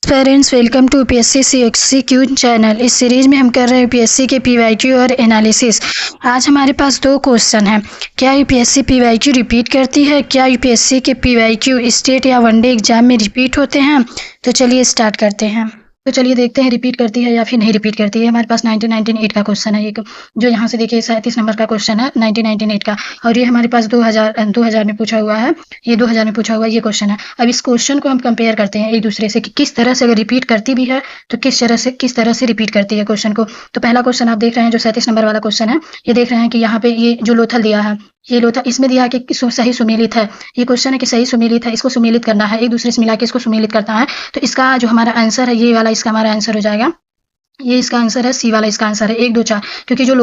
Parents welcome to UPSC CXQ channel. इस series में हम कर रहे हैं यूपीएससी के पीवाईक्यू और एनालिसिस। आज हमारे पास दो क्वेश्चन हैं। क्या यूपीएससी पीवाईक्यू रिपीट करती है? क्या यूपीएससी के पीवाईक्यू स्टेट या वनडे एग्जाम में रिपीट होते हैं? तो चलिए स्टार्ट करते हैं। तो चलिए देखते हैं रिपीट करती है या फिर नहीं रिपीट करती है। हमारे पास 1998 का क्वेश्चन है, एक जो यहाँ से देखिए 37 नंबर का क्वेश्चन है 1998 का, और ये हमारे पास 2000 में पूछा हुआ है। ये 2000 में पूछा हुआ ये क्वेश्चन है। अब इस क्वेश्चन को हम कंपेयर करते हैं एक दूसरे से कि किस तरह से अगर रिपीट करती भी है तो किस तरह से रिपीट करती है क्वेश्चन को। तो पहला क्वेश्चन आप देख रहे हैं जो 37 नंबर वाला क्वेश्चन है, ये देख रहे हैं कि यहाँ पे ये जो लोथल दिया है, ये लोथा इसमें दिया है कि सही सुमेलित है। ये क्वेश्चन है कि सही सुमेलित है, इसको सुमेलित करना है, एक दूसरे से मिला के इसको सुमेलित करता है। तो इसका जो हमारा आंसर है ये वाला, इसका हमारा आंसर हो जाएगा, ये इसका आंसर है सी वाला, इसका आंसर है 1 2 4। क्योंकि जो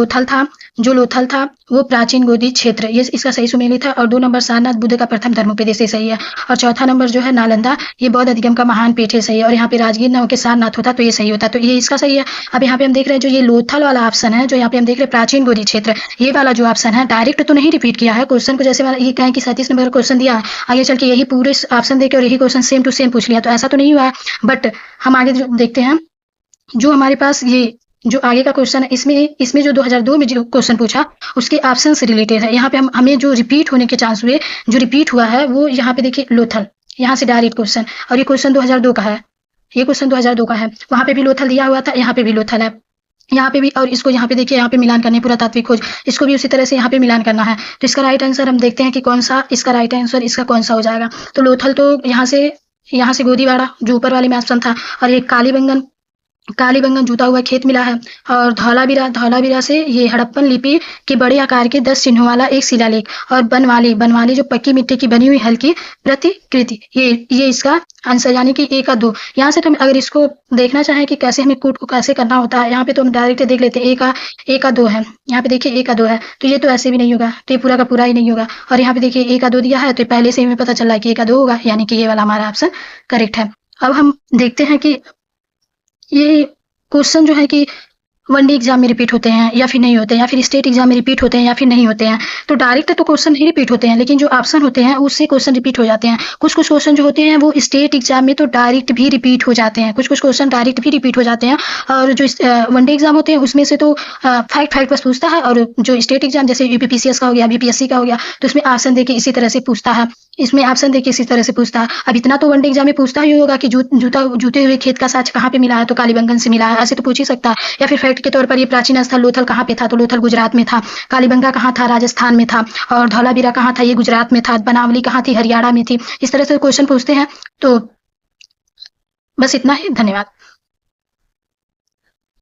लोथल था वो प्राचीन गोदी क्षेत्र, ये इसका सही सुमेलित है। और 2 नंबर सारनाथ बुद्ध का प्रथम धर्मोपदेश सही है। और चौथा नंबर जो है नालंदा, ये बौद्ध अधिगम का महान पीठ है, सही है। और यहाँ पे राजगीर न होकर सारनाथ होता तो ये सही होता, तो ये इसका सही है। अब यहाँ पे हम देख रहे हैं जो ये लोथल वाला ऑप्शन है, जो यहाँ पे हम देख रहे हैं प्राचीन गोदी क्षेत्र, ये वाला जो ऑप्शन है डायरेक्ट तो नहीं रिपीट किया है क्वेश्चन को। जैसे ये कहें कि 37 नंबर का क्वेश्चन दिया है, आगे चल के यही पूरे ऑप्शन देके और यही क्वेश्चन सेम टू सेम पूछ लिया, तो ऐसा तो नहीं हुआ है। बट हम आगे देखते हैं जो हमारे पास ये जो आगे का क्वेश्चन है, इसमें जो 2002 में जो क्वेश्चन पूछा उसके ऑप्शन से रिलेटेड है। यहाँ पे हमें जो रिपीट होने के चांस हुए, जो रिपीट हुआ है वो यहाँ पे देखिए लोथल, यहाँ से डायरेक्ट क्वेश्चन, और ये क्वेश्चन 2002 का है, ये क्वेश्चन 2002 का है। वहाँ पे भी लोथल दिया हुआ था, यहाँ पे भी लोथल है, यहाँ पे भी। और इसको यहाँ पे देखिए, यहाँ पे मिलान करने पूरा तात्विक खोज, इसको भी उसी तरह से यहाँ पे मिलान करना है। तो इसका राइट आंसर हम देखते हैं कि कौन सा इसका राइट आंसर इसका कौन सा हो जाएगा। तो लोथल तो यहाँ से गोदीवाड़ा जो ऊपर वाले में ऑप्शन था, और ये कालीबंगन जूता हुआ खेत मिला है। और धौलावीरा से ये हड़प्पन लिपि के बड़े आकार के 10 चिन्हों वाला एक शिलालेख। और बनवाली जो पक्की मिट्टी की बनी हुई हल्की प्रतिकृति, ये इसका आंसर, यानी कि 1 का 2। यहाँ से तो अगर इसको देखना चाहें कि कैसे हमें कूट को कैसे करना होता है, यहाँ पे तो हम डायरेक्ट देख लेते हैं। 1 का 2 है, यहाँ पे देखिए 1 का 2 है, तो ये तो ऐसे भी नहीं होगा, तो ये पूरा का पूरा ही नहीं होगा। और यहाँ पे देखिए 1 का 2 दिया है, तो पहले से हमें पता चल रहा है कि 1 का 2 होगा, यानी कि ये वाला हमारा ऑप्शन करेक्ट है। अब हम देखते हैं कि ये क्वेश्चन जो है कि वनडे एग्जाम में रिपीट होते हैं या फिर नहीं होते हैं, या फिर स्टेट एग्जाम में रिपीट होते हैं या फिर नहीं होते हैं। तो डायरेक्ट तो क्वेश्चन नहीं रिपीट होते हैं, लेकिन जो ऑप्शन होते हैं उससे क्वेश्चन रिपीट हो जाते हैं। कुछ क्वेश्चन जो होते हैं वो स्टेट एग्जाम में तो डायरेक्ट भी रिपीट हो जाते हैं, कुछ क्वेश्चन डायरेक्ट भी रिपीट हो जाते हैं। और जो वनडे एग्जाम होते हैं उसमें से तो फैक्ट बस पूछता है, और जो स्टेट एग्जाम जैसे यूपीपीसीएस का हो गया, बीपीएससी का हो गया, तो उसमें ऑप्शन देके इसी तरह से पूछता है, इसमें ऑप्शन देके इसी तरह से पूछता है। अब इतना तो वनडे एग्जाम में पूछता ही होगा कि जूते हुए खेत का साक्ष्य कहाँ पे मिला है, तो कालीबंगन से मिला है, ऐसे तो पूछ ही सकता है। या फिर फैक्ट के तौर पर ये प्राचीन स्थल लोथल कहाँ पे था, तो लोथल गुजरात में था। कालीबंगा कहाँ था, राजस्थान में था। और धौलावीरा कहाँ था, ये गुजरात में था। बनावली कहाँ थी, हरियाणा में थी। इस तरह से क्वेश्चन पूछते हैं। तो बस इतना ही, धन्यवाद।